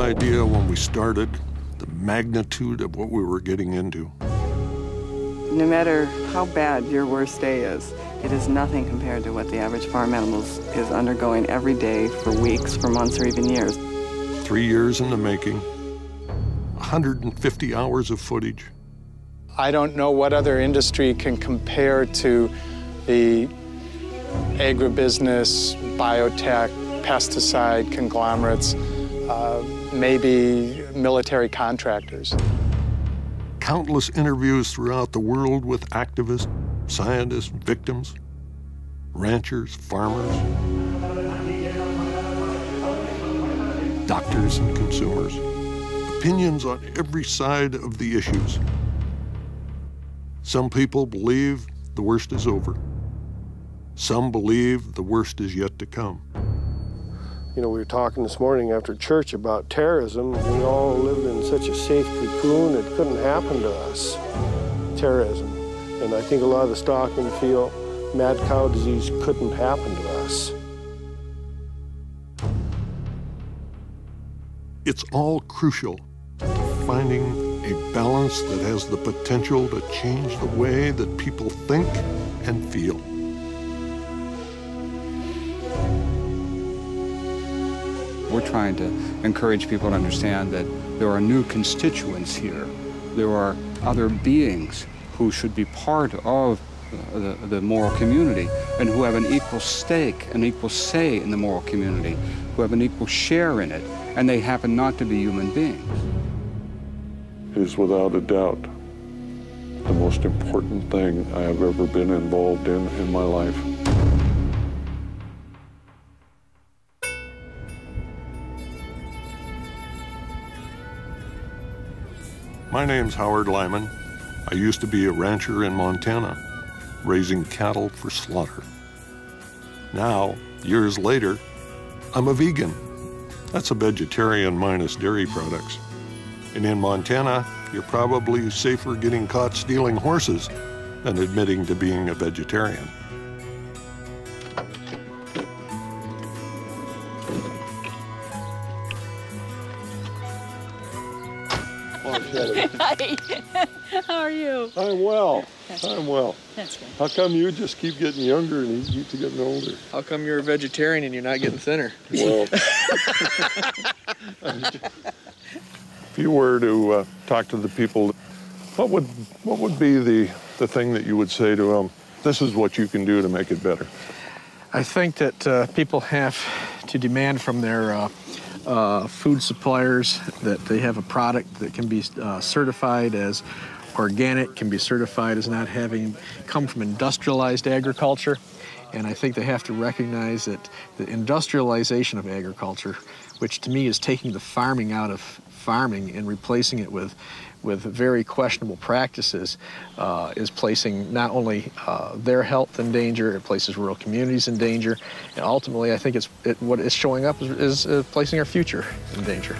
idea when we started the magnitude of what we were getting into. No matter how bad your worst day is, it is nothing compared to what the average farm animal is undergoing every day for weeks, for months, or even years. 3 years in the making, 150 hours of footage. I don't know what other industry can compare to the agribusiness, biotech, pesticide conglomerates, maybe military contractors. Countless interviews throughout the world with activists, scientists, victims, ranchers, farmers, doctors and consumers. Opinions on every side of the issues. Some people believe the worst is over. Some believe the worst is yet to come. You know, we were talking this morning after church about terrorism. We all lived in such a safe cocoon, it couldn't happen to us, terrorism. And I think a lot of the stockmen feel mad cow disease couldn't happen to us. It's all crucial to finding a balance that has the potential to change the way that people think and feel. We're trying to encourage people to understand that there are new constituents here. There are other beings who should be part of the moral community and who have an equal stake, an equal say in the moral community, who have an equal share in it, and they happen not to be human beings. It is without a doubt the most important thing I have ever been involved in my life. My name's Howard Lyman. I used to be a rancher in Montana, raising cattle for slaughter. Now, years later, I'm a vegan. That's a vegetarian minus dairy products. And in Montana, you're probably safer getting caught stealing horses than admitting to being a vegetarian. Hi. How are you? I'm well. I'm well. That's good. How come you just keep getting younger and he keeps getting older? How come you're a vegetarian and you're not getting thinner? Well, if you were to talk to the people, what would be the thing that you would say to them? This is what you can do to make it better. I think that people have to demand from their food suppliers that they have a product that can be certified as organic, can be certified as not having come from industrialized agriculture. And I think they have to recognize that the industrialization of agriculture, which to me is taking the farming out of farming and replacing it with very questionable practices, is placing not only their health in danger, it places rural communities in danger, and ultimately I think what is showing up is placing our future in danger.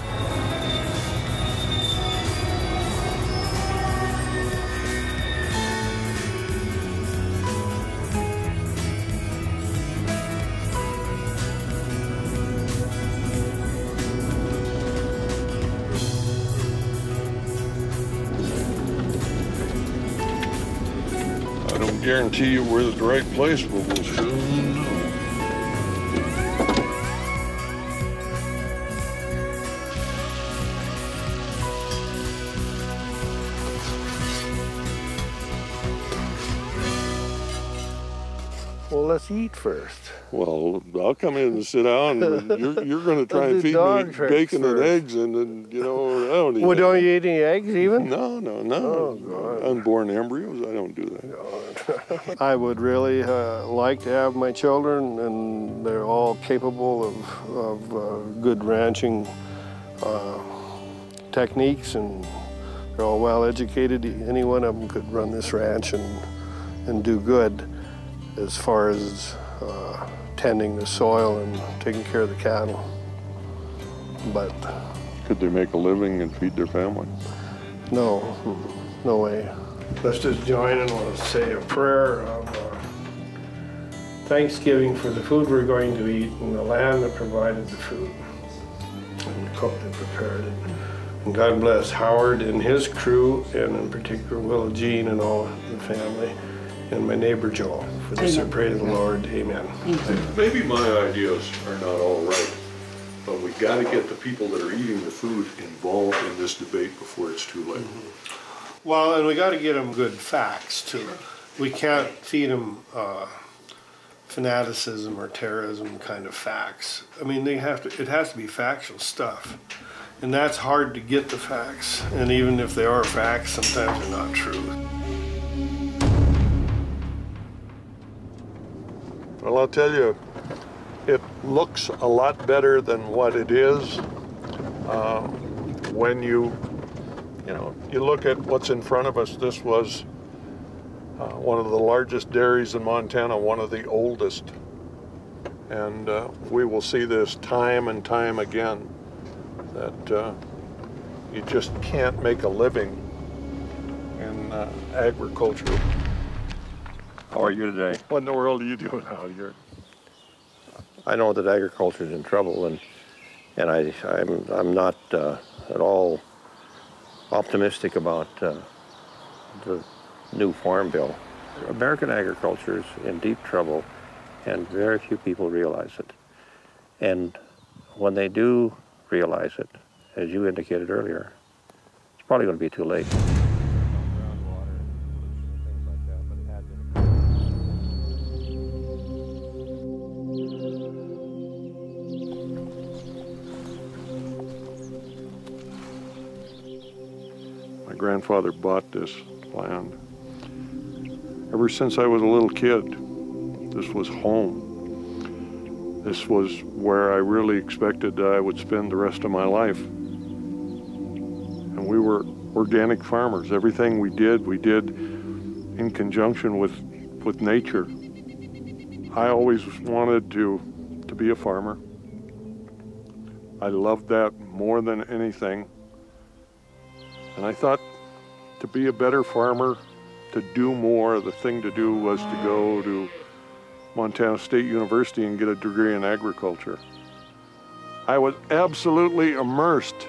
I don't guarantee you we're at the right place, but we'll soon know. Well, let's eat first. Well, I'll come in and sit down, and you're going to try and feed me bacon and eggs, and you know, I don't eat Well, that. don't you eat any eggs even? No. Oh, God. Unborn embryos, I don't do that. God. I would really like to have my children, and they're all capable of good ranching techniques, and they're all well educated. Any one of them could run this ranch and do good as far as tending the soil and taking care of the cattle. But could they make a living and feed their family? no way. Let's just join and let's say a prayer of thanksgiving for the food we're going to eat and the land that provided the food. cooked and prepared it. And God bless Howard and his crew, and in particular Willow Jean and all the family, and my neighbor Joe. For this I pray to the Lord, amen. Maybe my ideas are not all right, but we got to get the people that are eating the food involved in this debate before it's too late. Well, and we got to get them good facts too. We can't feed them fanaticism or terrorism kind of facts. I mean, it has to be factual stuff. And that's hard to get the facts. And even if they are facts, sometimes they're not true. Well, I'll tell you, it looks a lot better than what it is when you look at what's in front of us. This was one of the largest dairies in Montana, one of the oldest. And we will see this time and time again, that you just can't make a living in agriculture. How are you today? What in the world are you doing out here? I know that agriculture is in trouble, and I'm not at all optimistic about the new farm bill. American agriculture is in deep trouble, and very few people realize it. And when they do realize it, as you indicated earlier, it's probably going to be too late. My grandfather bought this land. Ever since I was a little kid, this was home. This was where I really expected that I would spend the rest of my life. And we were organic farmers. Everything we did in conjunction with nature. I always wanted to be a farmer. I loved that more than anything. And I thought to be a better farmer, to do more, the thing to do was to go to Montana State University and get a degree in agriculture. I was absolutely immersed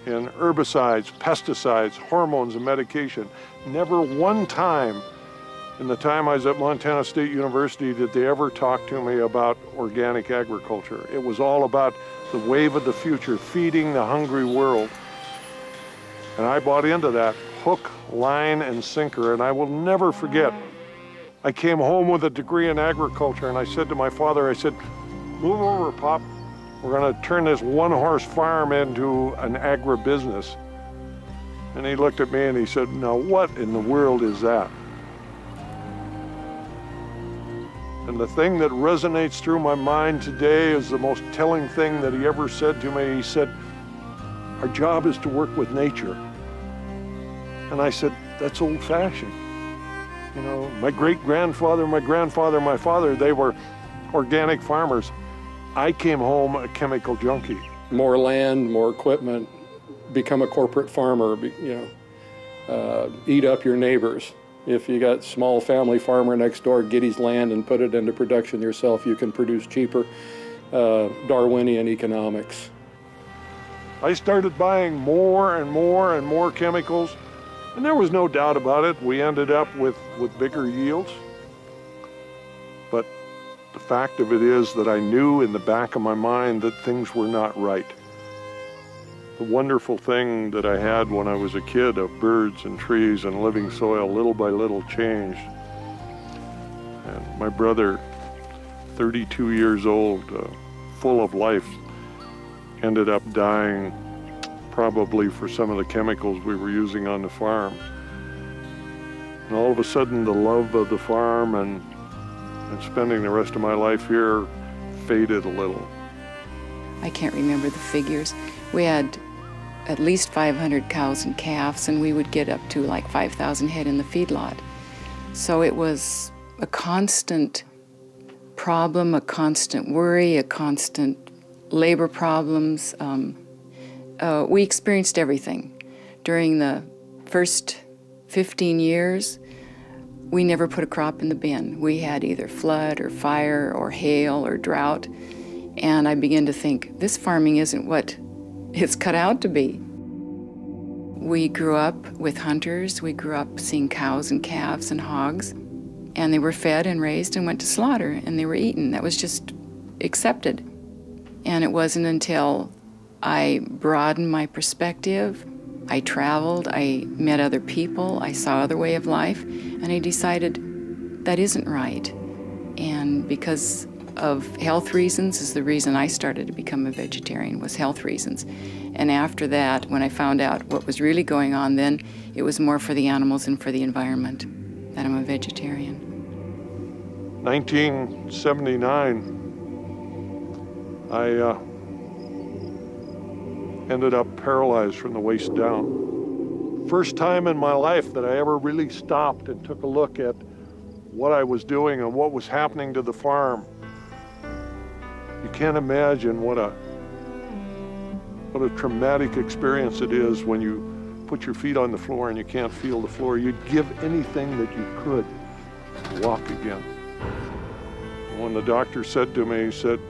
in herbicides, pesticides, hormones, and medication. Never one time in the time I was at Montana State University did they ever talk to me about organic agriculture. It was all about the wave of the future, feeding the hungry world. And I bought into that hook, line, and sinker, and I will never forget. I came home with a degree in agriculture, and I said to my father, I said, move over, Pop. We're gonna turn this one-horse farm into an agribusiness. And he looked at me and he said, now what in the world is that? And the thing that resonates through my mind today is the most telling thing that he ever said to me. He said, our job is to work with nature. And I said, that's old-fashioned. You know, my great-grandfather, my grandfather, my father, they were organic farmers. I came home a chemical junkie. More land, more equipment, become a corporate farmer, eat up your neighbors. If you got small family farmer next door, get his land and put it into production yourself, you can produce cheaper. Darwinian economics. I started buying more and more and more chemicals, and there was no doubt about it. We ended up with bigger yields. But the fact of it is that I knew in the back of my mind that things were not right. The wonderful thing that I had when I was a kid of birds and trees and living soil, little by little changed. And my brother, 32 years old, full of life, ended up dying probably for some of the chemicals we were using on the farm. And all of a sudden the love of the farm and spending the rest of my life here faded a little. I can't remember the figures. We had at least 500 cows and calves, and we would get up to like 5,000 head in the feedlot. So it was a constant problem, a constant worry, a constant labor problems. We experienced everything. During the first 15 years, we never put a crop in the bin. We had either flood or fire or hail or drought. And I began to think, this farming isn't what it's cut out to be. We grew up with hunters. We grew up seeing cows and calves and hogs, and they were fed and raised and went to slaughter, and they were eaten. That was just accepted. And it wasn't until I broadened my perspective, I traveled, I met other people, I saw other way of life, and I decided that isn't right. And because of health reasons is the reason I started to become a vegetarian, was health reasons. And after that, when I found out what was really going on, then it was more for the animals and for the environment that I'm a vegetarian. 1979, I ended up paralyzed from the waist down. First time in my life that I ever really stopped and took a look at what I was doing and what was happening to the farm. You can't imagine what a traumatic experience it is when you put your feet on the floor and you can't feel the floor. You'd give anything that you could to walk again. When the doctor said to me, he said,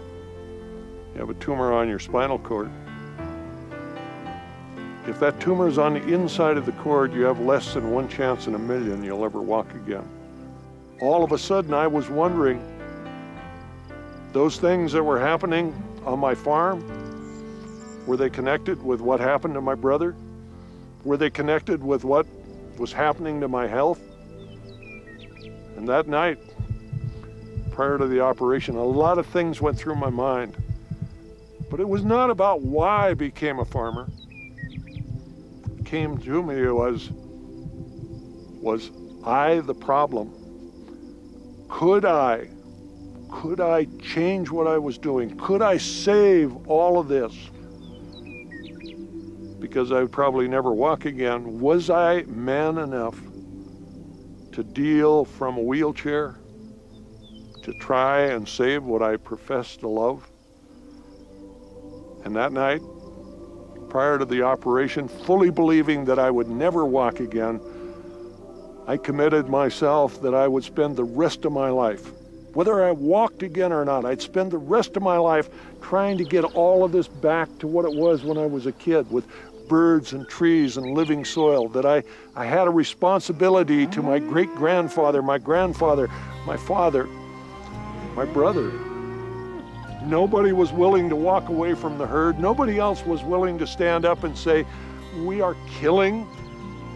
"You have a tumor on your spinal cord. If that tumor is on the inside of the cord, you have less than 1 chance in a million you'll ever walk again." All of a sudden, I was wondering, those things that were happening on my farm, were they connected with what happened to my brother? Were they connected with what was happening to my health? And that night, prior to the operation, a lot of things went through my mind. But it was not about why I became a farmer. What came to me was I the problem? Could I change what I was doing? Could I save all of this? Because I would probably never walk again. Was I man enough to deal from a wheelchair to try and save what I profess to love? And that night, prior to the operation, fully believing that I would never walk again, I committed myself that I would spend the rest of my life, whether I walked again or not, I'd spend the rest of my life trying to get all of this back to what it was when I was a kid, with birds and trees and living soil, that I had a responsibility to my great-grandfather, my grandfather, my father, my brother. Nobody was willing to walk away from the herd. Nobody else was willing to stand up and say, we are killing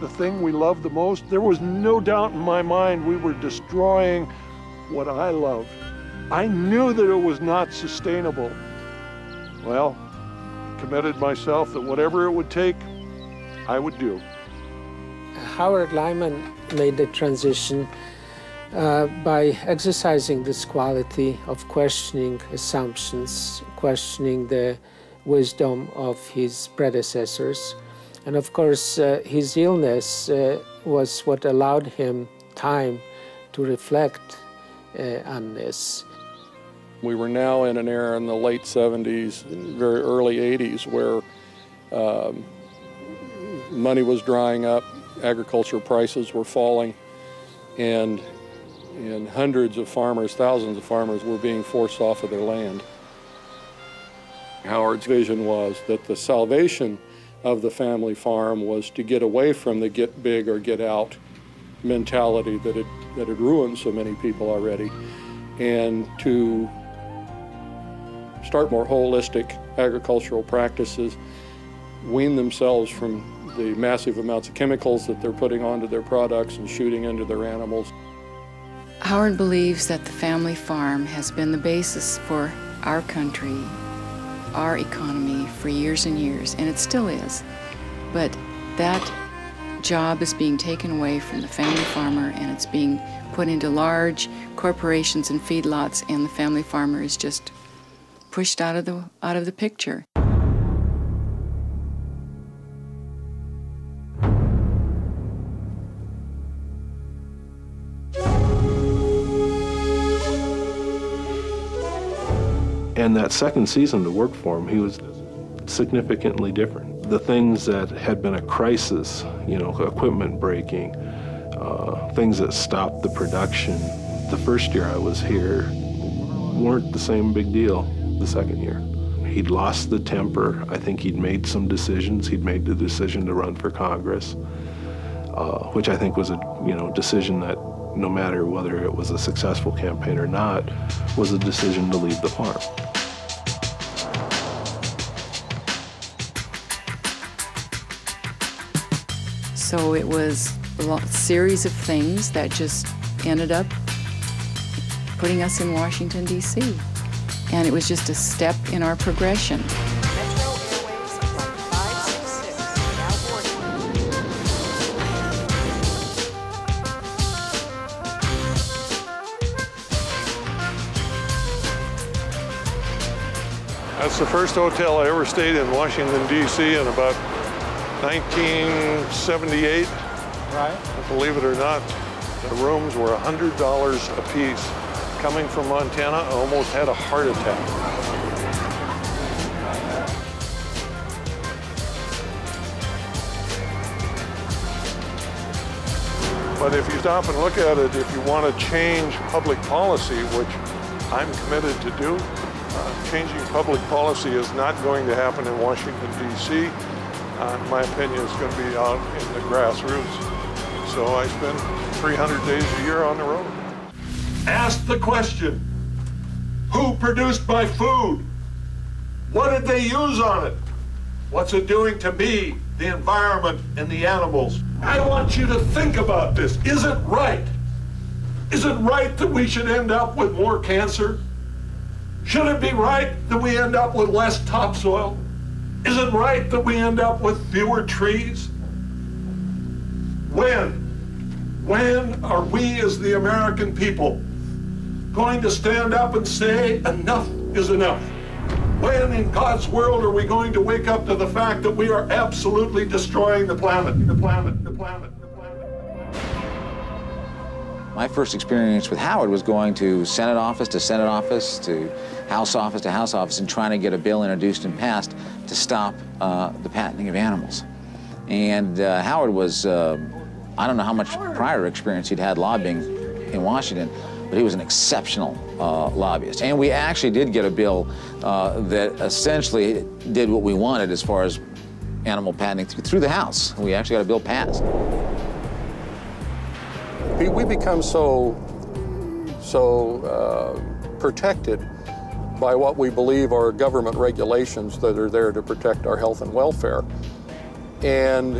the thing we love the most. There was no doubt in my mind we were destroying what I loved. I knew that it was not sustainable. Well, committed myself that whatever it would take, I would do. Howard Lyman made the transition by exercising this quality of questioning assumptions, questioning the wisdom of his predecessors. And of course, his illness was what allowed him time to reflect on this. We were now in an era in the late 70s, very early 80s, where money was drying up, agriculture prices were falling, and hundreds of farmers, thousands of farmers were being forced off of their land. Howard's vision was that the salvation of the family farm was to get away from the get big or get out mentality that had ruined so many people already, and to start more holistic agricultural practices, wean themselves from the massive amounts of chemicals that they're putting onto their products and shooting into their animals. Howard believes that the family farm has been the basis for our country, our economy for years and years, and it still is. But that job is being taken away from the family farmer, and it's being put into large corporations and feedlots, and the family farmer is just pushed out of the picture. And that second season to work for him, he was significantly different. The things that had been a crisis, you know, equipment breaking, things that stopped the production, the first year I was here weren't the same big deal the second year. He'd lost the temper. I think he'd made some decisions. He'd made the decision to run for Congress, which I think was a decision that, no matter whether it was a successful campaign or not, was a decision to leave the farm. So it was a series of things that just ended up putting us in Washington, D.C. And it was just a step in our progression. That's the first hotel I ever stayed in Washington, D.C. in about 1978. Right. Believe it or not, the rooms were $100 a piece. Coming from Montana, I almost had a heart attack. But if you stop and look at it, if you want to change public policy, which I'm committed to do, changing public policy is not going to happen in Washington, D.C. In my opinion, it's going to be out in the grassroots. So I spend 300 days a year on the road. Ask the question, who produced my food? What did they use on it? What's it doing to me, the environment, and the animals? I want you to think about this. Is it right? Is it right that we should end up with more cancer? Should it be right that we end up with less topsoil? Is it right that we end up with fewer trees? When are we as the American people going to stand up and say enough is enough? When in God's world are we going to wake up to the fact that we are absolutely destroying the planet? My first experience with Howard was going to Senate office to House office, and trying to get a bill introduced and passed to stop the patenting of animals. And Howard was, I don't know how much prior experience he'd had lobbying in Washington, but he was an exceptional lobbyist. And we actually did get a bill that essentially did what we wanted as far as animal patenting through the House. We actually got a bill passed. We become so protected by what we believe are government regulations that are there to protect our health and welfare. And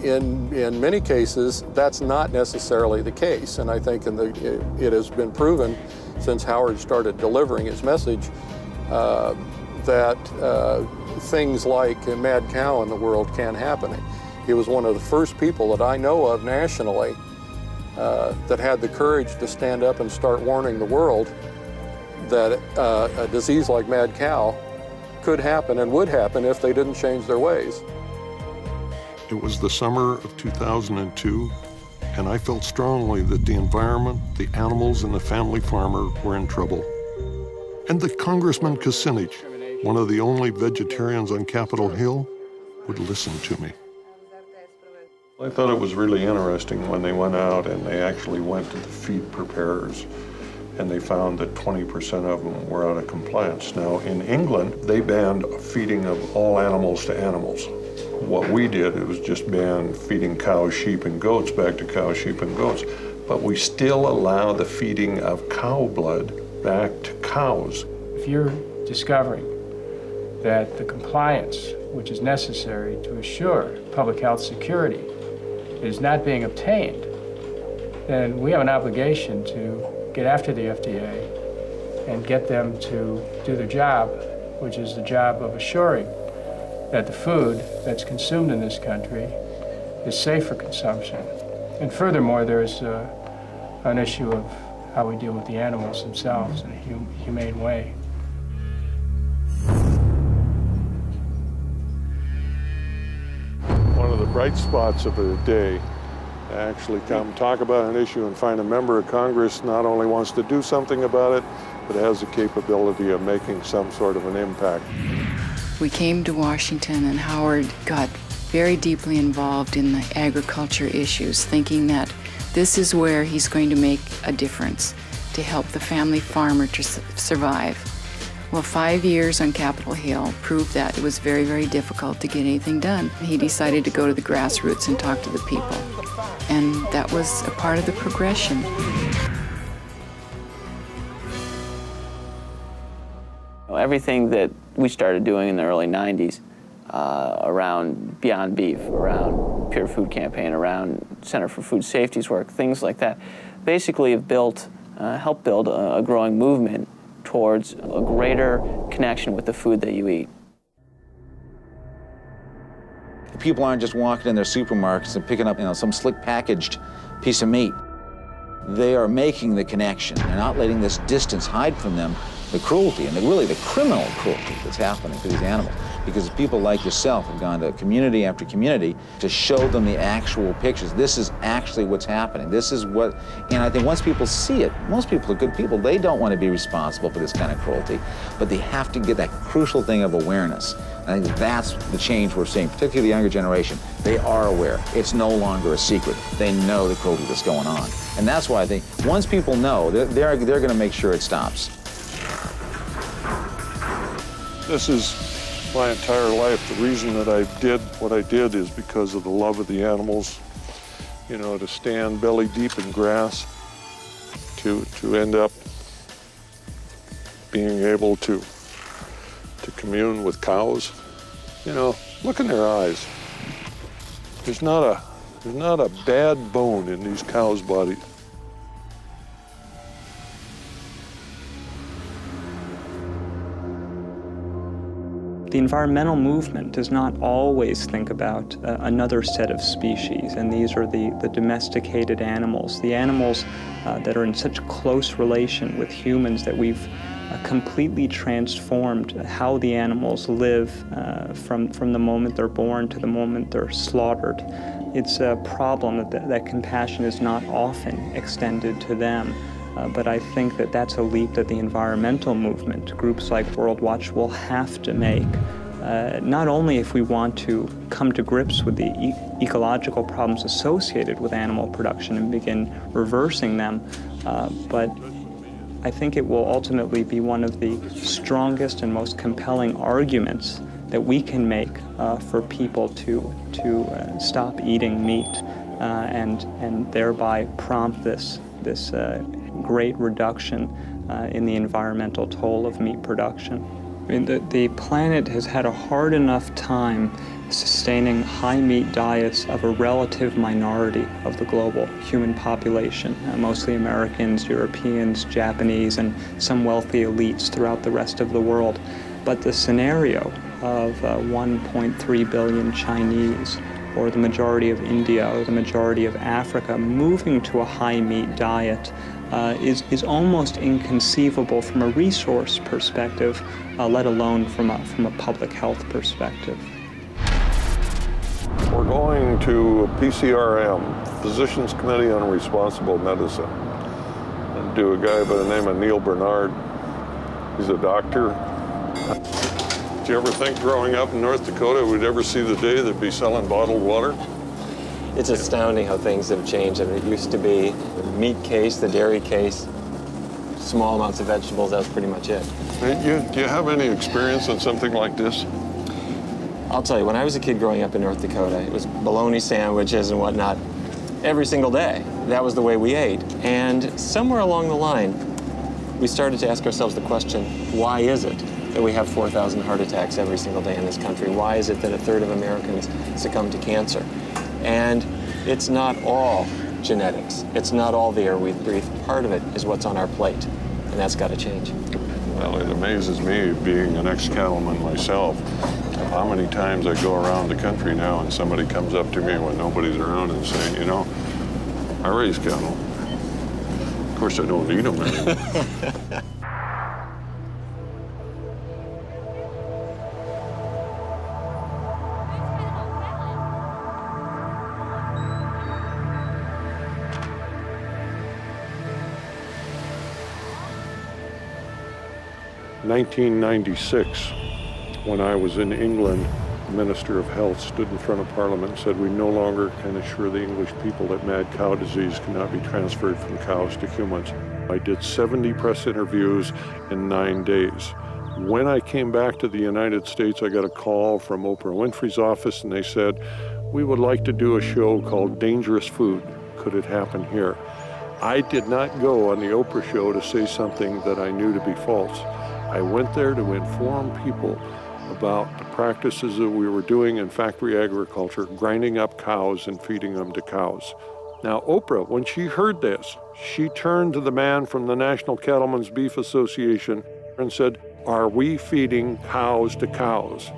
in many cases, that's not necessarily the case. And I think it has been proven since Howard started delivering his message that things like a mad cow in the world can happen. He was one of the first people that I know of nationally that had the courage to stand up and start warning the world that a disease like mad cow could happen and would happen if they didn't change their ways. It was the summer of 2002, and I felt strongly that the environment, the animals, and the family farmer were in trouble. And that Congressman Kucinich, one of the only vegetarians on Capitol Hill, would listen to me. I thought it was really interesting when they went out and they actually went to the feed preparers, and they found that 20% of them were out of compliance. Now, in England, they banned feeding of all animals to animals. What we did, it was just ban feeding cows, sheep, and goats back to cows, sheep, and goats. But we still allow the feeding of cow blood back to cows. If you're discovering that the compliance which is necessary to assure public health security is not being obtained, then we have an obligation to get after the FDA and get them to do their job, which is the job of assuring that the food that's consumed in this country is safe for consumption. And furthermore, there's an issue of how we deal with the animals themselves in a humane way. One of the bright spots of the day, actually come talk about an issue and find a member of Congress not only wants to do something about it, but has the capability of making some sort of an impact. We came to Washington, and Howard got very deeply involved in the agriculture issues, thinking that this is where he's going to make a difference to help the family farmer to survive. Well, 5 years on Capitol Hill proved that it was very, very difficult to get anything done. He decided to go to the grassroots and talk to the people. And that was a part of the progression. Everything that we started doing in the early 90s around Beyond Beef, around Pure Food Campaign, around Center for Food Safety's work, things like that, basically have helped build a growing movement towards a greater connection with the food that you eat. People aren't just walking in their supermarkets and picking up, some slick packaged piece of meat. They are making the connection. They're not letting this distance hide from them the cruelty, and really the criminal cruelty that's happening to these animals. Because people like yourself have gone to community after community to show them the actual pictures. This is actually what's happening. This is what, and I think once people see it, most people are good people, they don't want to be responsible for this kind of cruelty, but they have to get that crucial thing of awareness. I think that's the change we're seeing, particularly the younger generation. They are aware. It's no longer a secret. They know the cruelty that's going on. And that's why I think once people know, they're going to make sure it stops. This is my entire life. The reason that I did what I did is because of the love of the animals. To stand belly deep in grass, to end up being able to commune with cows. Look in their eyes. There's not a bad bone in these cows' bodies. The environmental movement does not always think about another set of species, and these are the domesticated animals, the animals that are in such close relation with humans that we've completely transformed how the animals live from the moment they're born to the moment they're slaughtered. It's a problem that compassion is not often extended to them. But I think that that's a leap that the environmental movement, groups like World Watch, will have to make, not only if we want to come to grips with the ecological problems associated with animal production and begin reversing them, but I think it will ultimately be one of the strongest and most compelling arguments that we can make for people to stop eating meat and thereby prompt this great reduction in the environmental toll of meat production. I mean, the planet has had a hard enough time sustaining high meat diets of a relative minority of the global human population, mostly Americans, Europeans, Japanese, and some wealthy elites throughout the rest of the world. But the scenario of 1.3 billion Chinese, or the majority of India, or the majority of Africa moving to a high meat diet is almost inconceivable from a resource perspective, let alone from a public health perspective. We're going to PCRM, Physicians Committee on Responsible Medicine, and do a guy by the name of Neil Bernard. He's a doctor. Did you ever think growing up in North Dakota we'd ever see the day they'd be selling bottled water? It's astounding how things have changed. I mean, it used to be the meat case, the dairy case, small amounts of vegetables, that was pretty much it. Do you have any experience on something like this? I'll tell you, when I was a kid growing up in North Dakota, it was bologna sandwiches and whatnot every single day. That was the way we ate. And somewhere along the line, we started to ask ourselves the question, why is it that we have 4,000 heart attacks every single day in this country? Why is it that a third of Americans succumb to cancer? And it's not all genetics. It's not all the air we breathe. Part of it is what's on our plate, and that's got to change. Well, it amazes me, being an ex-cattleman myself, how many times I go around the country now and somebody comes up to me when nobody's around and saying, you know, I raise cattle. Of course, I don't eat them anymore. In 1996, when I was in England, the Minister of Health stood in front of Parliament and said, we no longer can assure the English people that mad cow disease cannot be transferred from cows to humans. I did 70 press interviews in 9 days. When I came back to the United States, I got a call from Oprah Winfrey's office, and they said, we would like to do a show called Dangerous Food. Could it happen here? I did not go on the Oprah show to say something that I knew to be false. I went there to inform people about the practices that we were doing in factory agriculture, grinding up cows and feeding them to cows. Now, Oprah, when she heard this, she turned to the man from the National Cattlemen's Beef Association and said, are we feeding cows to cows?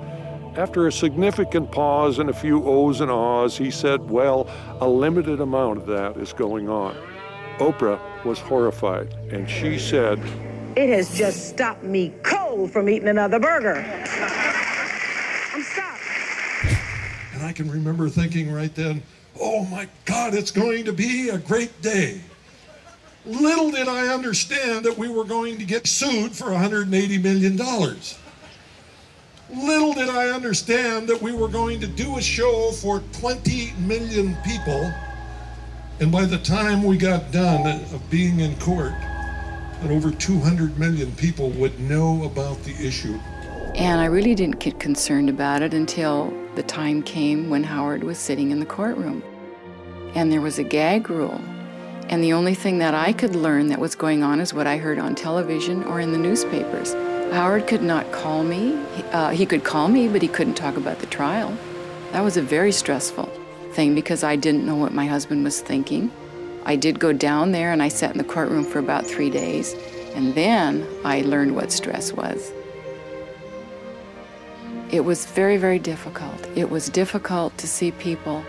After a significant pause and a few ohs and ahs, he said, well, a limited amount of that is going on. Oprah was horrified, and she said, it has just stopped me cold from eating another burger. I'm stopped. And I can remember thinking right then, oh my God, it's going to be a great day. Little did I understand that we were going to get sued for $180 million. Little did I understand that we were going to do a show for 20 million people, and by the time we got done of being in court, that over 200 million people would know about the issue. And I really didn't get concerned about it until the time came when Howard was sitting in the courtroom. And there was a gag rule. And the only thing that I could learn that was going on is what I heard on television or in the newspapers. Howard could not call me. He could call me, but he couldn't talk about the trial. That was a very stressful thing because I didn't know what my husband was thinking. I did go down there and I sat in the courtroom for about 3 days, and then I learned what stress was. It was very, very difficult. It was difficult to see people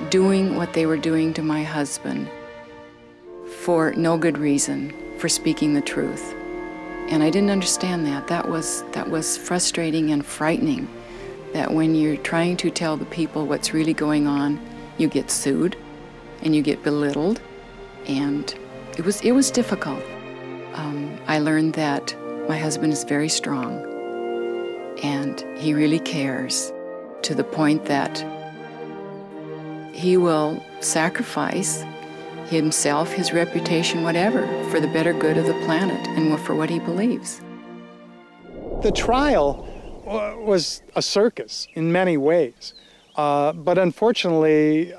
doing what they were doing to my husband for no good reason, for speaking the truth. And I didn't understand that. That was frustrating and frightening, that when you're trying to tell the people what's really going on, you get sued and you get belittled. And it was difficult. I learned that my husband is very strong and he really cares, to the point that he will sacrifice himself, his reputation, whatever, for the better good of the planet and for what he believes. The trial was a circus in many ways, but unfortunately,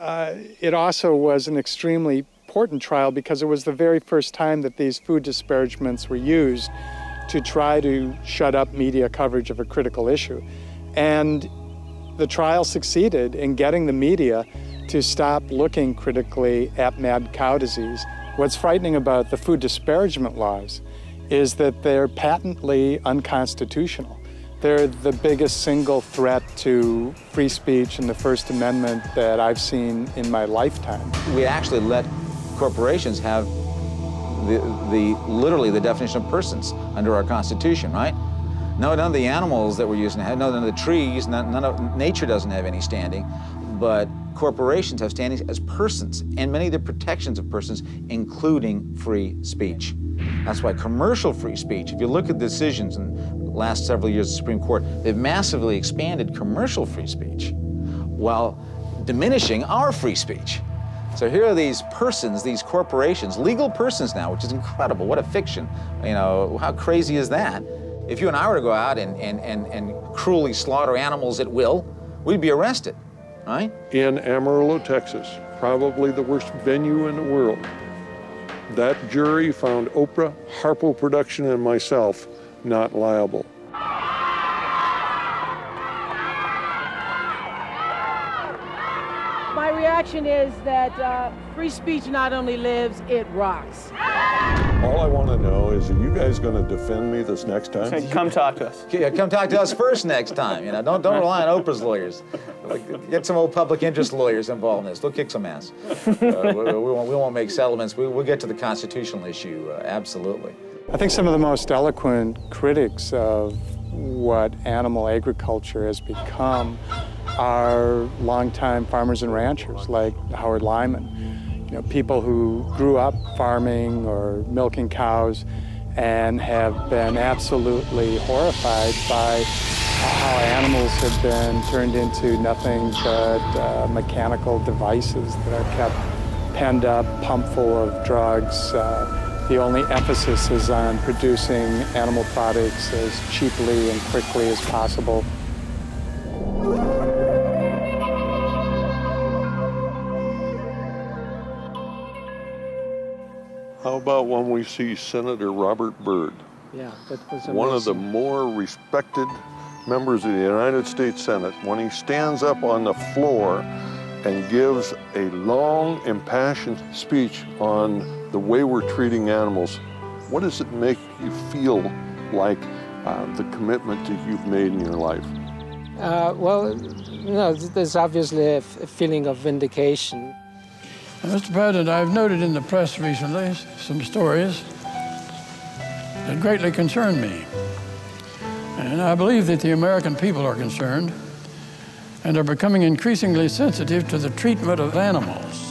it also was an extremely important trial because it was the very first time that these food disparagements were used to try to shut up media coverage of a critical issue. And the trial succeeded in getting the media to stop looking critically at mad cow disease. What's frightening about the food disparagement laws is that they're patently unconstitutional. They're the biggest single threat to free speech and the First Amendment that I've seen in my lifetime. We actually let corporations have literally the definition of persons under our Constitution, right? No, none of the animals that we're using have, none of the trees, none of nature doesn't have any standing, but corporations have standing as persons, and many of the protections of persons, including free speech. That's why commercial free speech, if you look at decisions in the last several years of the Supreme Court, they've massively expanded commercial free speech while diminishing our free speech. So here are these persons, these corporations, legal persons now, which is incredible. What a fiction. You know, how crazy is that? If you and I were to go out and cruelly slaughter animals at will, we'd be arrested, right? In Amarillo, Texas, probably the worst venue in the world, that jury found Oprah, Harpo Production, and myself not liable. My reaction is that free speech not only lives, it rocks. All I want to know is, are you guys going to defend me this next time? Come talk to us. Yeah, come talk to us first next time. You know, don't rely on Oprah's lawyers. Get some old public interest lawyers involved in this. They'll kick some ass. We won't make settlements. We'll get to the constitutional issue, absolutely. I think some of the most eloquent critics of what animal agriculture has become are longtime farmers and ranchers like Howard Lyman. You know, people who grew up farming or milking cows and have been absolutely horrified by how animals have been turned into nothing but mechanical devices that are kept penned up, pumped full of drugs, The only emphasis is on producing animal products as cheaply and quickly as possible. How about when we see Senator Robert Byrd? Yeah, that was amazing. One of the more respected members of the United States Senate, when he stands up on the floor and gives a long, impassioned speech on the way we're treating animals, what does it make you feel like the commitment that you've made in your life? Well, you know, there's obviously a feeling of vindication. Mr. President, I've noted in the press recently some stories that greatly concern me. And I believe that the American people are concerned and are becoming increasingly sensitive to the treatment of animals.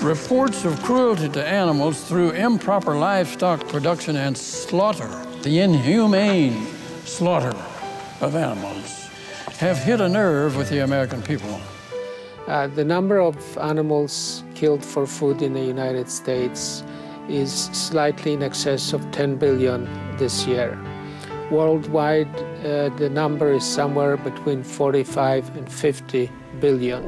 Reports of cruelty to animals through improper livestock production and slaughter, the inhumane slaughter of animals, have hit a nerve with the American people. The number of animals killed for food in the United States is slightly in excess of 10 billion this year. Worldwide, the number is somewhere between 45 and 50 billion.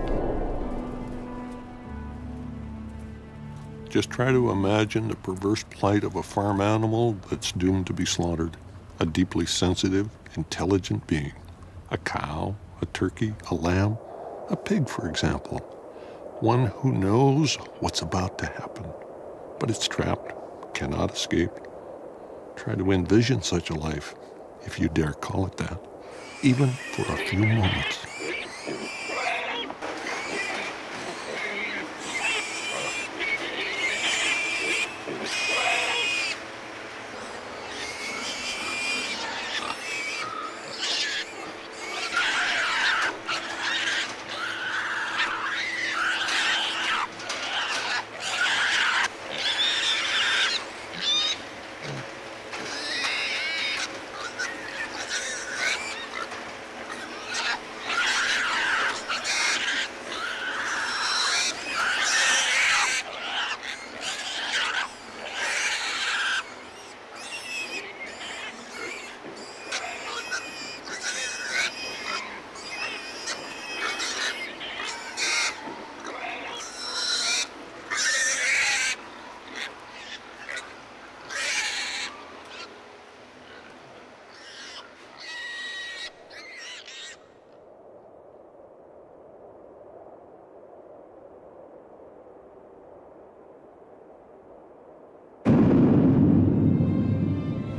Just try to imagine the perverse plight of a farm animal that's doomed to be slaughtered. A deeply sensitive, intelligent being. A cow, a turkey, a lamb, a pig, for example. One who knows what's about to happen, but it's trapped, cannot escape. Try to envision such a life, if you dare call it that, even for a few moments.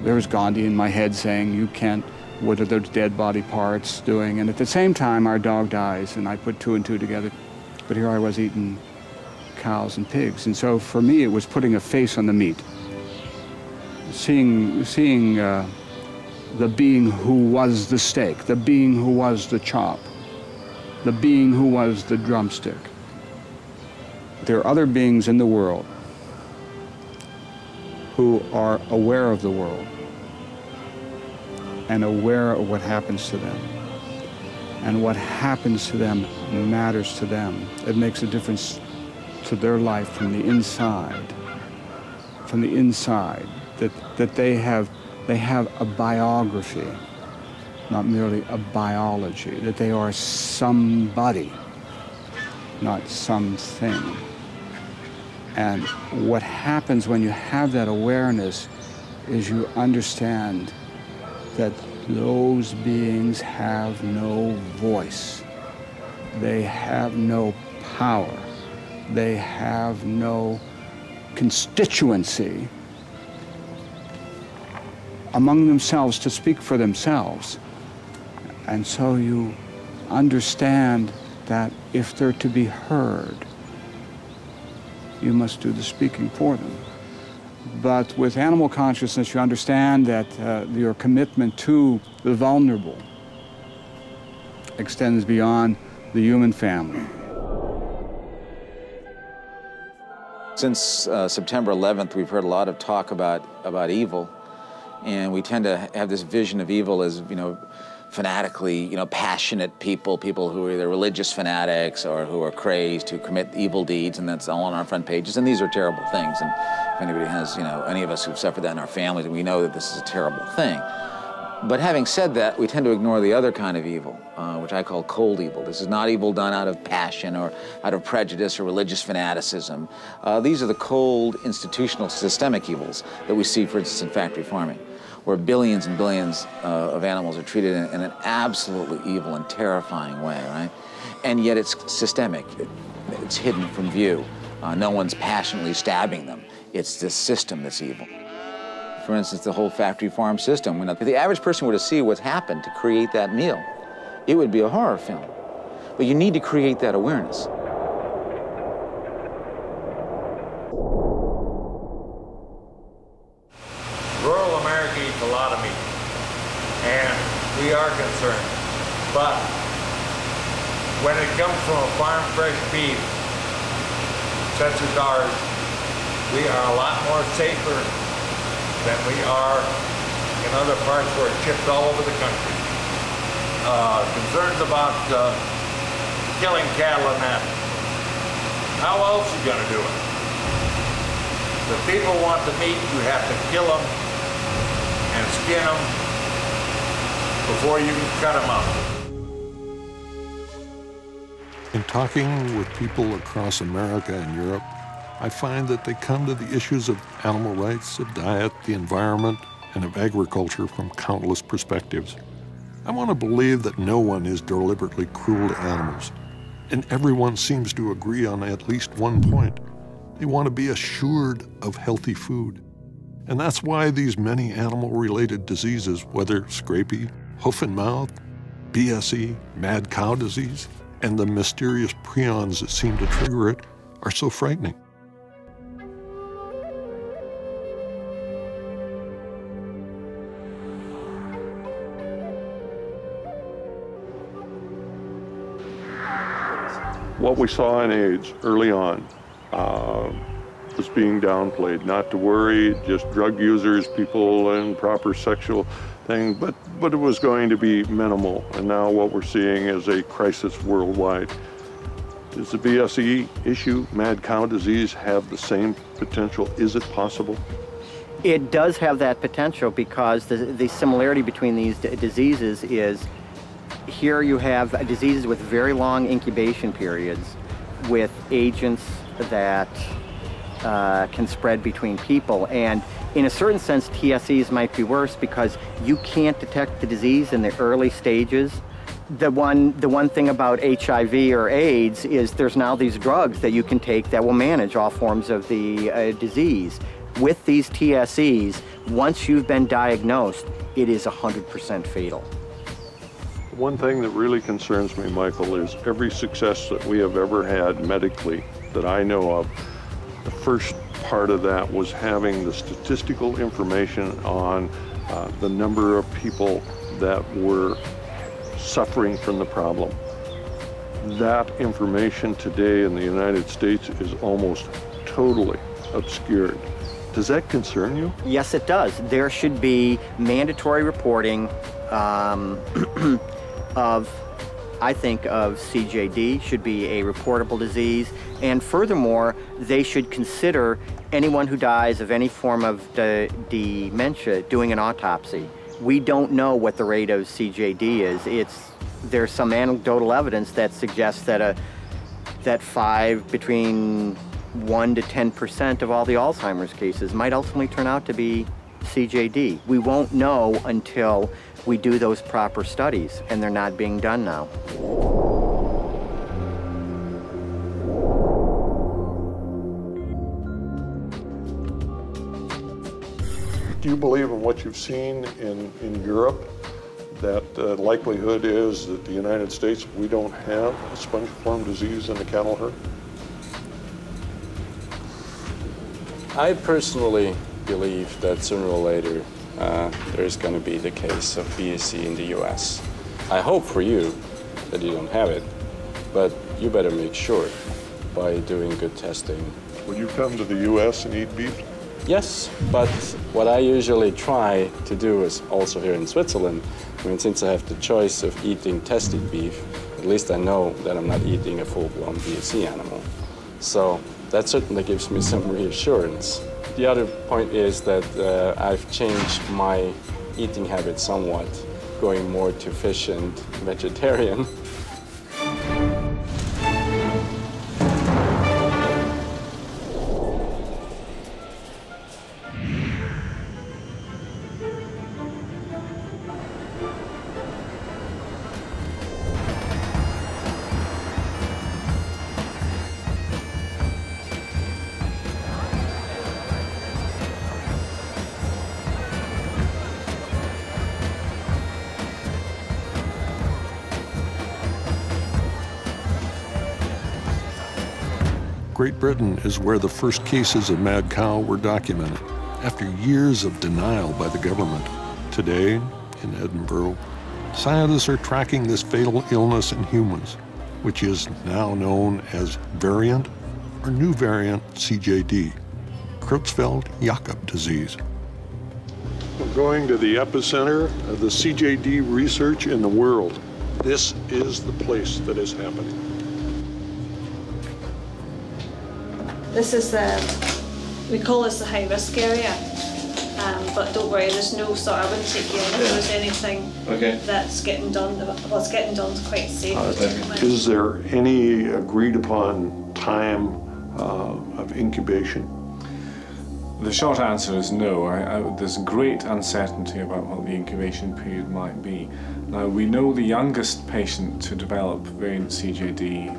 There was Gandhi in my head saying, you can't, what are those dead body parts doing? And at the same time, our dog dies, and I put two and two together. But here I was eating cows and pigs. And so for me, it was putting a face on the meat. Seeing the being who was the steak, the being who was the chop, the being who was the drumstick. There are other beings in the world who are aware of the world and aware of what happens to them. And what happens to them matters to them. It makes a difference to their life from the inside. From the inside, that they have a biography, not merely a biology, that they are somebody, not something. And what happens when you have that awareness is you understand that those beings have no voice. They have no power. They have no constituency among themselves to speak for themselves. And so you understand that if they're to be heard, you must do the speaking for them. But with animal consciousness, you understand that your commitment to the vulnerable extends beyond the human family. Since September 11th, we've heard a lot of talk about evil, and we tend to have this vision of evil as, fanatically, passionate people who are either religious fanatics or who are crazed, who commit evil deeds, and that's all on our front pages. And these are terrible things. And if anybody has, any of us who've suffered that in our families, we know that this is a terrible thing. But having said that, we tend to ignore the other kind of evil, which I call cold evil. This is not evil done out of passion or out of prejudice or religious fanaticism. These are the cold, institutional, systemic evils that we see, for instance, in factory farming, where billions and billions of animals are treated in an absolutely evil and terrifying way, right? And yet it's systemic. It's hidden from view. No one's passionately stabbing them. It's this system that's evil. For instance, the whole factory farm system. If the average person were to see what's happened to create that meal, it would be a horror film. But you need to create that awareness. Rural America eats a lot of meat, and we are concerned. But when it comes from a farm fresh beef, such as ours, we are a lot more safer than we are in other parts where it's shipped all over the country. Concerns about killing cattle and that. How else are you going to do it? If people want the meat, you have to kill them and skin them before you can cut them up. In talking with people across America and Europe, I find that they come to the issues of animal rights, of diet, the environment, and of agriculture from countless perspectives. I want to believe that no one is deliberately cruel to animals, and everyone seems to agree on at least one point. They want to be assured of healthy food. And that's why these many animal-related diseases, whether scrapie, hoof and mouth, BSE, mad cow disease, and the mysterious prions that seem to trigger it, are so frightening. What we saw in AIDS early on was being downplayed. Not to worry, just drug users, people in proper sexual thing, but it was going to be minimal. And now what we're seeing is a crisis worldwide. Does the BSE issue, mad cow disease, have the same potential? Is it possible? It does have that potential because the similarity between these diseases is here you have diseases with very long incubation periods with agents that can spread between people. And in a certain sense, TSEs might be worse because you can't detect the disease in the early stages. The one thing about HIV or AIDS is there's now these drugs that you can take that will manage all forms of the disease. With these TSEs, once you've been diagnosed, it is 100% fatal. One thing that really concerns me, Michael, is every success that we have ever had medically that I know of, the first part of that was having the statistical information on the number of people that were suffering from the problem. That information today in the United States is almost totally obscured. Does that concern you? Yes, it does. There should be mandatory reporting I think of CJD should be a reportable disease, and furthermore, they should consider anyone who dies of any form of dementia doing an autopsy. We don't know what the rate of CJD is. There's some anecdotal evidence that suggests that between 1 to 10% of all the Alzheimer's cases might ultimately turn out to be CJD. We won't know until we do those proper studies, and they're not being done now. Do you believe in what you've seen in Europe, that the likelihood is that the United States, we don't have a spongiform disease in the cattle herd? I personally believe that sooner or later there's going to be the case of BSE in the U.S. I hope for you that you don't have it, but you better make sure by doing good testing. Will you come to the U.S. and eat beef? Yes, but what I usually try to do is also here in Switzerland I mean, since I have the choice of eating tested beef, at least I know that I'm not eating a full-blown BSE animal. So that certainly gives me some reassurance. The other point is that I've changed my eating habits somewhat, going more to fish and vegetarian. Great Britain is where the first cases of mad cow were documented, after years of denial by the government. Today, in Edinburgh, scientists are tracking this fatal illness in humans, which is now known as variant or new variant CJD, Creutzfeldt-Jakob disease. We're going to the epicenter of the CJD research in the world. This is the place that is happening. This is we call this the high-risk area, but don't worry, there's no sort of, I wouldn't take you in if there was anything that's getting done, what's getting done is quite safe. Is there any agreed upon time of incubation? The short answer is no. There's great uncertainty about what the incubation period might be. Now, we know the youngest patient to develop variant CJD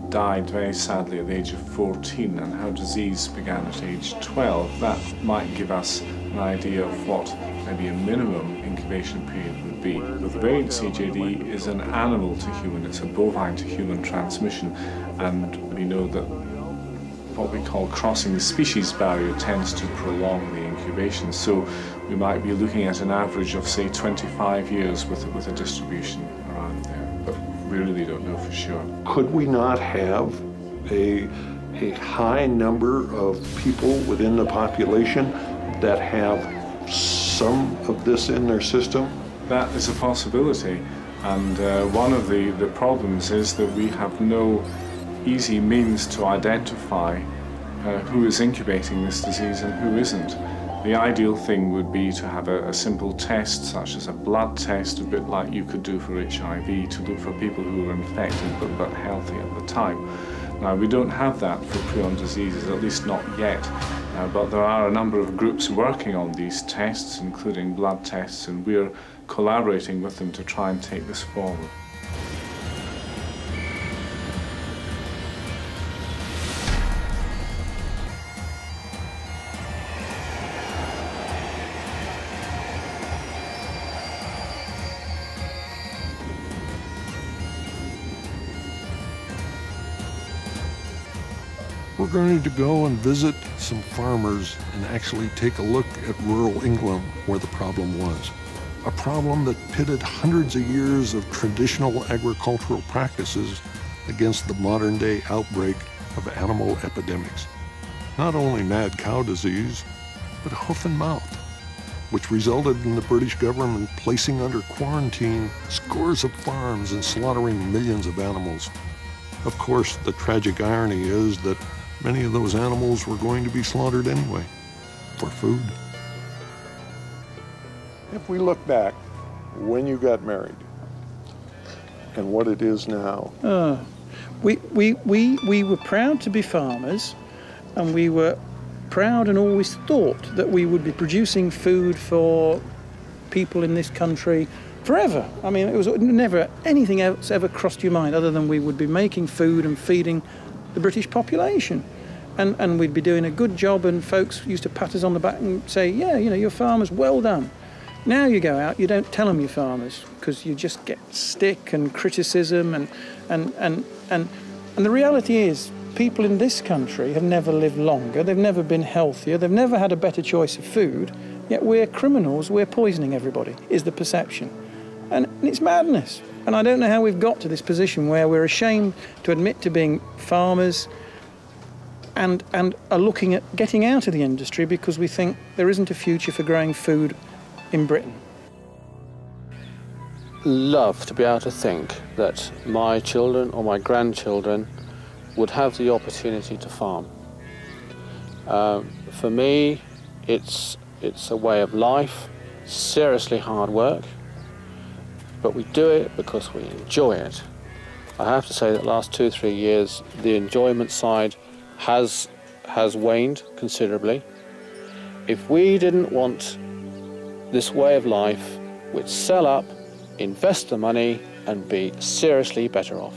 died very sadly at the age of 14, and how disease began at age 12. That might give us an idea of what maybe a minimum incubation period would be. But the variant CJD is an animal to human, it's a bovine to human transmission, and we know that what we call crossing the species barrier tends to prolong the incubation. So we might be looking at an average of, say, 25 years with a distribution around there, but we really don't know for sure. Could we not have a high number of people within the population that have some of this in their system? That is a possibility, and one of the problems is that we have no easy means to identify who is incubating this disease and who isn't. The ideal thing would be to have a simple test, such as a blood test, a bit like you could do for HIV, to look for people who were infected but healthy at the time. Now, we don't have that for prion diseases, at least not yet, but there are a number of groups working on these tests, including blood tests, and we're collaborating with them to try and take this forward. We're going to go and visit some farmers and actually take a look at rural England where the problem was. A problem that pitted hundreds of years of traditional agricultural practices against the modern-day outbreak of animal epidemics. Not only mad cow disease, but hoof and mouth, which resulted in the British government placing under quarantine scores of farms and slaughtering millions of animals. Of course, the tragic irony is that many of those animals were going to be slaughtered anyway, for food. If we look back when you got married and what it is now. We were proud to be farmers, and we were proud and always thought that we would be producing food for people in this country forever. I mean, it was never anything else ever crossed your mind other than we would be making food and feeding the British population. And we'd be doing a good job, and folks used to pat us on the back and say, yeah, you know, you're farmers, well done. Now you go out, you don't tell them you're farmers, because you just get stick and criticism, and the reality is, people in this country have never lived longer, they've never been healthier, they've never had a better choice of food, yet we're criminals, we're poisoning everybody, is the perception. And it's madness. And I don't know how we've got to this position where we're ashamed to admit to being farmers and are looking at getting out of the industry because we think there isn't a future for growing food in Britain. love to be able to think that my children or my grandchildren would have the opportunity to farm. For me, it's a way of life, seriously hard work, but we do it because we enjoy it. I have to say that the last 2 or 3 years, the enjoyment side has waned considerably. If we didn't want this way of life, we'd sell up, invest the money, and be seriously better off.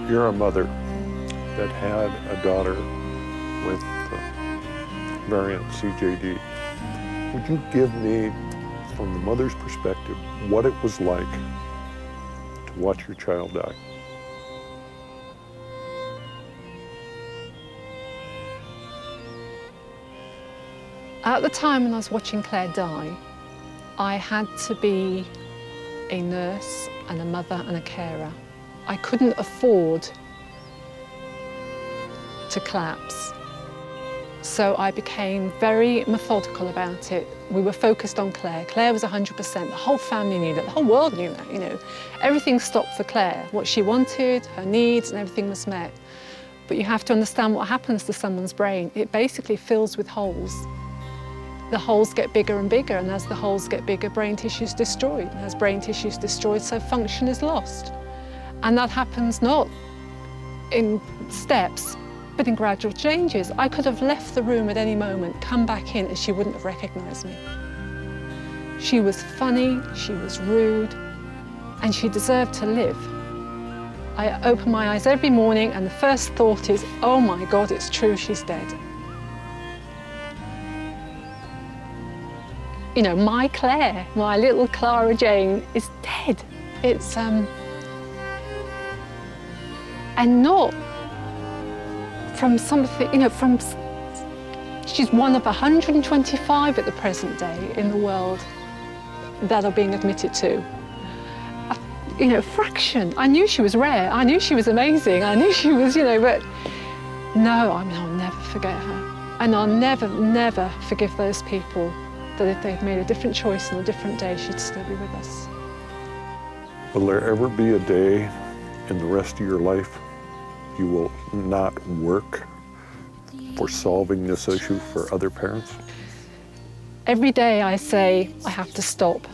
You're a mother that had a daughter with variant CJD. Would you give me, from the mother's perspective, what it was like to watch your child die? At the time when I was watching Claire die, I had to be a nurse and a mother and a carer. I couldn't afford to collapse. So I became very methodical about it. We were focused on Claire. Claire was 100%. The whole family knew that. The whole world knew that, you know. Everything stopped for Claire. What she wanted, her needs, and everything was met. But you have to understand what happens to someone's brain. It basically fills with holes. The holes get bigger and bigger, and as the holes get bigger, brain tissue is destroyed. And as brain tissue is destroyed, so function is lost. And that happens not in steps, but in gradual changes. I could have left the room at any moment, come back in, and she wouldn't have recognised me. She was funny, she was rude, and she deserved to live. I open my eyes every morning, and the first thought is, oh my God, it's true, she's dead. You know, my Claire, my little Clara Jane, is dead. It's, and not from something, you know, from, she's one of 125 at the present day in the world that are being admitted to. You know, fraction. I knew she was rare, I knew she was amazing, I knew she was, you know, but no, I mean, I'll never forget her. And I'll never, never forgive those people that if they'd made a different choice on a different day, she'd still be with us. Will there ever be a day in the rest of your life you will not work for solving this issue for other parents? Every day I say, I have to stop.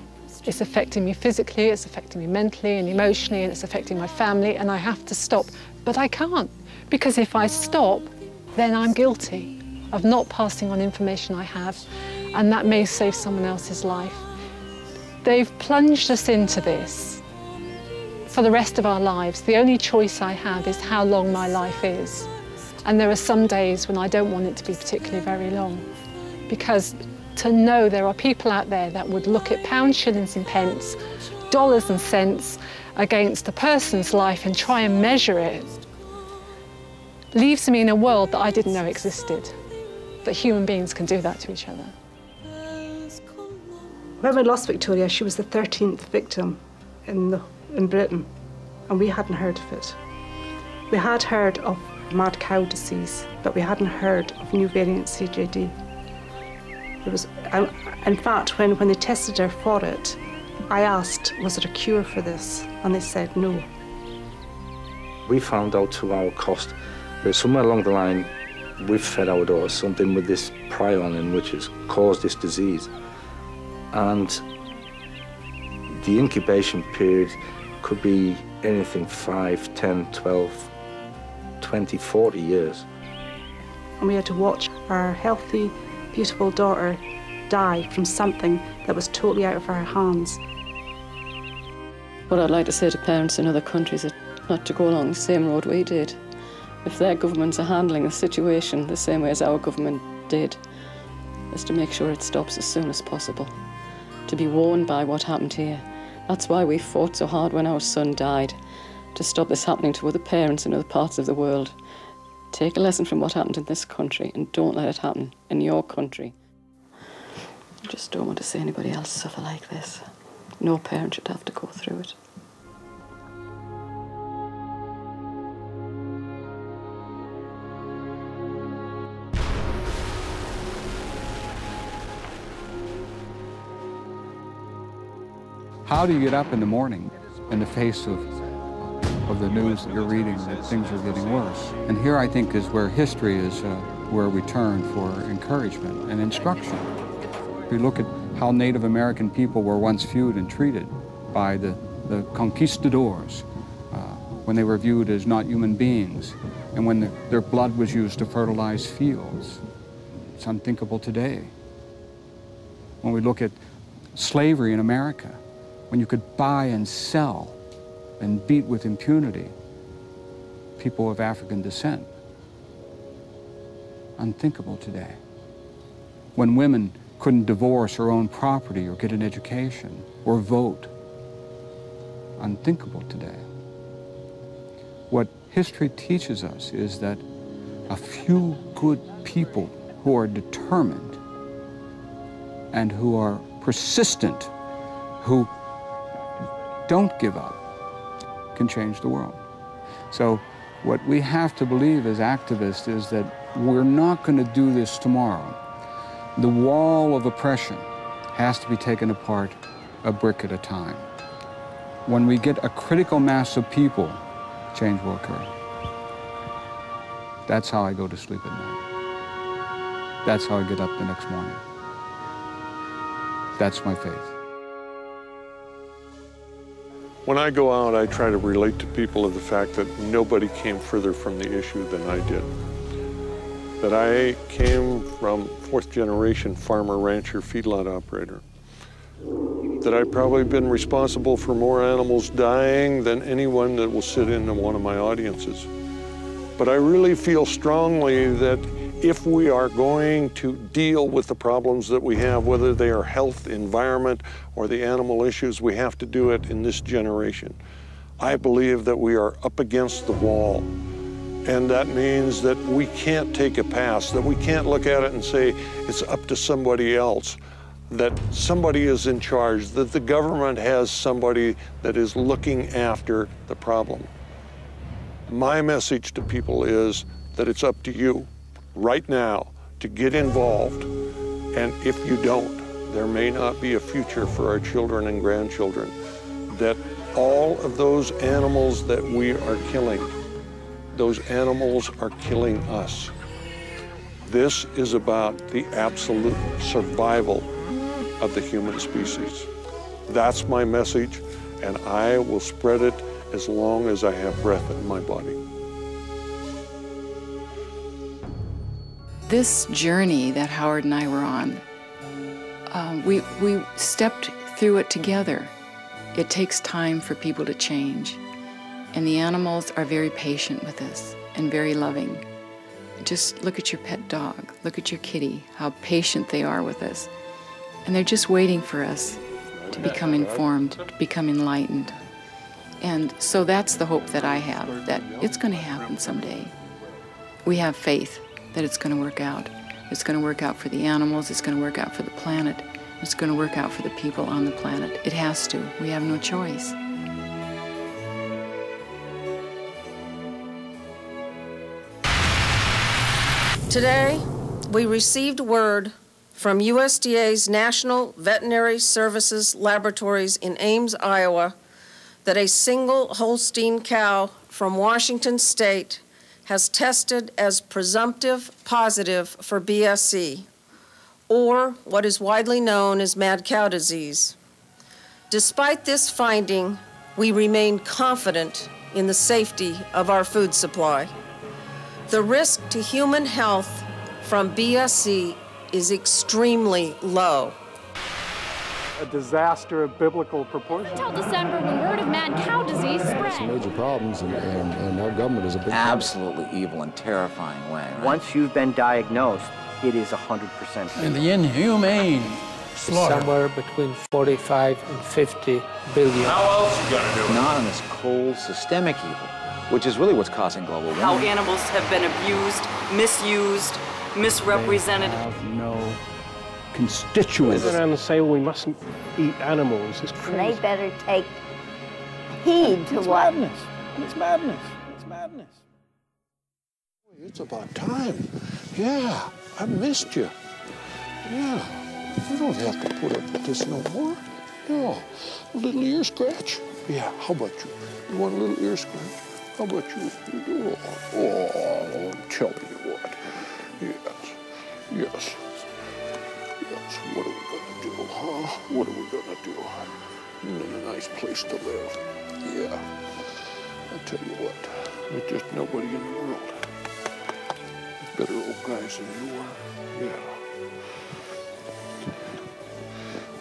It's affecting me physically, it's affecting me mentally and emotionally, and it's affecting my family, and I have to stop. But I can't, because if I stop, then I'm guilty of not passing on information I have, and that may save someone else's life. They've plunged us into this for the rest of our lives. The only choice I have is how long my life is. And there are some days when I don't want it to be particularly very long, because to know there are people out there that would look at pounds, shillings and pence, dollars and cents against a person's life and try and measure it, leaves me in a world that I didn't know existed, that human beings can do that to each other. When we lost Victoria, she was the 13th victim in Britain, and we hadn't heard of it. We had heard of mad cow disease, but we hadn't heard of new variant CJD. It was, in fact, when they tested her for it, I asked, was there a cure for this? And they said no. We found out to our cost, but somewhere along the line, we've fed our daughters something with this prion in which has caused this disease. And the incubation period could be anything 5, 10, 12, 20, 40 years. And we had to watch our healthy, beautiful daughter die from something that was totally out of our hands. What I'd like to say to parents in other countries is not to go along the same road we did. If their governments are handling the situation the same way as our government did, is to make sure it stops as soon as possible. to be warned by what happened here. That's why we fought so hard when our son died, to stop this happening to other parents in other parts of the world. Take a lesson from what happened in this country and don't let it happen in your country. I just don't want to see anybody else suffer like this. No parent should have to go through it. How do you get up in the morning in the face of the news that you're reading that things are getting worse? And here I think is where history is where we turn for encouragement and instruction. We look at how Native American people were once viewed and treated by the conquistadors when they were viewed as not human beings and when their blood was used to fertilize fields. It's unthinkable today. When we look at slavery in America, when you could buy and sell and beat with impunity people of African descent. Unthinkable today. When women couldn't divorce or own property or get an education or vote. Unthinkable today. What history teaches us is that a few good people who are determined and who are persistent, who don't give up, can change the world. So what we have to believe as activists is that we're not going to do this tomorrow. The wall of oppression has to be taken apart a brick at a time. When we get a critical mass of people, change will occur. That's how I go to sleep at night. That's how I get up the next morning. That's my faith. When I go out, I try to relate to people of the fact that nobody came further from the issue than I did. That I came from fourth-generation farmer, rancher, feedlot operator. That I've probably been responsible for more animals dying than anyone that will sit in one of my audiences. But I really feel strongly that if we are going to deal with the problems that we have, whether they are health, environment, or the animal issues, we have to do it in this generation. I believe that we are up against the wall. And that means that we can't take a pass, that we can't look at it and say it's up to somebody else, that somebody is in charge, that the government has somebody that is looking after the problem. My message to people is that it's up to you right now to get involved. And if you don't, there may not be a future for our children and grandchildren. That all of those animals that we are killing, those animals are killing us. This is about the absolute survival of the human species. That's my message, and I will spread it as long as I have breath in my body. This journey that Howard and I were on, we stepped through it together. It takes time for people to change, and the animals are very patient with us and very loving. Just look at your pet dog, look at your kitty, how patient they are with us. And they're just waiting for us to become informed, to become enlightened. And so that's the hope that I have, that it's going to happen someday. We have faith that it's going to work out. It's going to work out for the animals, it's going to work out for the planet, it's going to work out for the people on the planet. It has to. We have no choice. Today, we received word from USDA's National Veterinary Services Laboratories in Ames, Iowa, that a single Holstein cow from Washington State has tested as presumptive positive for BSE, or what is widely known as mad cow disease. Despite this finding, we remain confident in the safety of our food supply. The risk to human health from BSE is extremely low. A disaster of biblical proportions. Until December, when word of mad cow disease spread. Some major problems, and our government is a big absolutely evil and terrifying way. Right? Once you've been diagnosed, it is 100%. And the inhumane Slaughter. Somewhere between 45 and 50 billion. How else you gonna do it? Not on this cold, systemic evil, which is really what's causing global warming. How animals have been abused, misused, misrepresented. They have no constituents. Sit around and say, well, we mustn't eat animals. It's crazy. And they better take heed to it's what... Madness. It's madness. It's madness. It's about time. Yeah, I missed you. Yeah, you don't have to put up with this no more. No, a little ear scratch. Yeah, how about you? You want a little ear scratch? How about you? Oh, tell you what. Yes. What are we gonna do, huh? What are we gonna do? In a nice place to live. Yeah. I'll tell you what. There's just nobody in the world. Better old guys than you are. Yeah.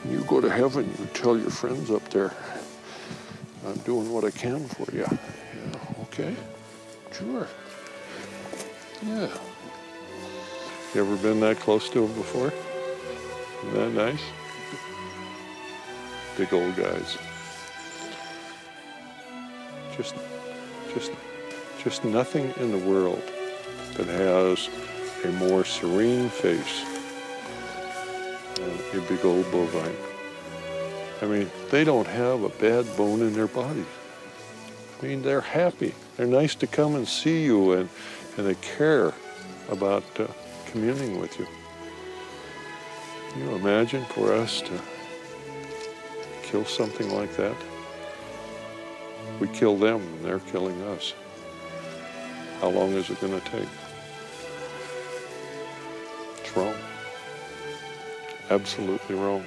When you go to heaven, you tell your friends up there, I'm doing what I can for you. Yeah, okay? Sure. Yeah. You ever been that close to them before? Isn't that nice? Big old guys. Just nothing in the world that has a more serene face than a big old bovine. I mean, they don't have a bad bone in their body. I mean, they're happy. They're nice to come and see you, and they care about communing with you. Can you imagine for us to kill something like that? We kill them and they're killing us. How long is it going to take? It's wrong. Absolutely wrong.